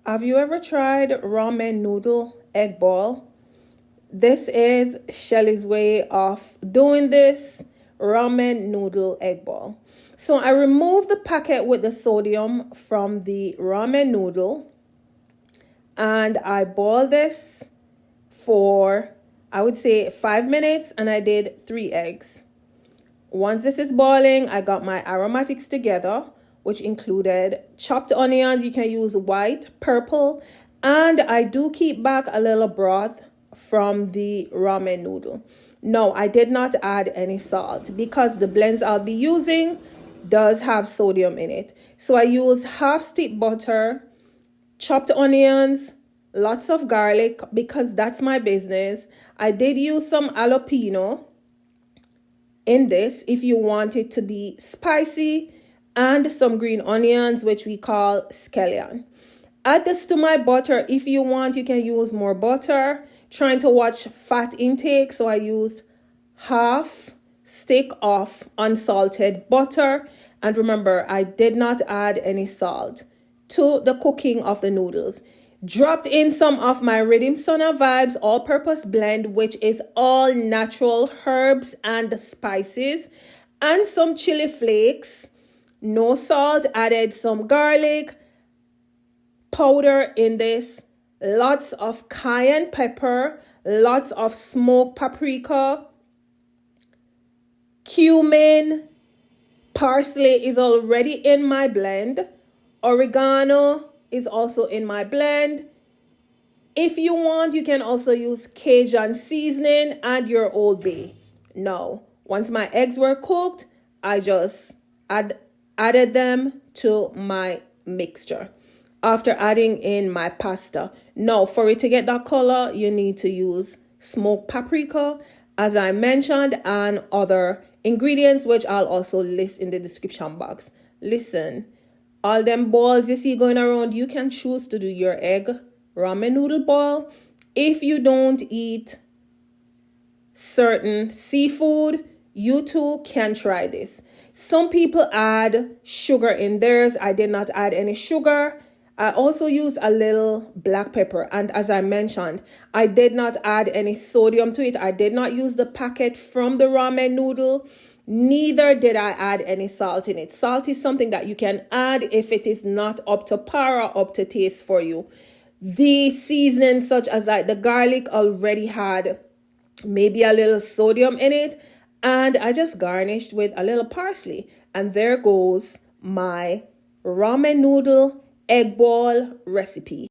Have you ever tried ramen noodle egg ball? This is Shelly's way of doing this ramen noodle egg ball. So I removed the packet with the sodium from the ramen noodle and I boiled this for, I would say, 5 minutes, and I did 3 eggs. Once this is boiling, I got my aromatics together, which included chopped onions. You can use white, purple, and I do keep back a little broth from the ramen noodle. No, I did not add any salt because the blends I'll be using does have sodium in it. So I used half stick butter, chopped onions, lots of garlic because that's my business. I did use some jalapeno in this if you want it to be spicy, and some green onions, which we call scallion. Add this to my butter. If you want, you can use more butter. Trying to watch fat intake, so I used half stick of unsalted butter. And remember, I did not add any salt to the cooking of the noodles. Dropped in some of my Rhythm Sauna Vibes all-purpose blend, which is all natural herbs and spices, and some chili flakes. No salt. Added some garlic powder in this, lots of cayenne pepper, lots of smoked paprika, cumin, parsley is already in my blend, oregano is also in my blend. If you want, you can also use Cajun seasoning and your Old Bay. Now, once my eggs were cooked, I just added them to my mixture after adding in my pasta. Now, for it to get that color, you need to use smoked paprika, as I mentioned, and other ingredients, which I'll also list in the description box. Listen, all them balls you see going around, you can choose to do your egg ramen noodle ball. If you don't eat certain seafood, you too can try this. Some people add sugar in theirs. I did not add any sugar. I also use a little black pepper. And as I mentioned, I did not add any sodium to it. I did not use the packet from the ramen noodle. Neither did I add any salt in it. Salt is something that you can add if it is not up to par or up to taste for you. The seasoning, such as like the garlic, already had maybe a little sodium in it. And I just garnished with a little parsley. And there goes my ramen noodle egg ball recipe.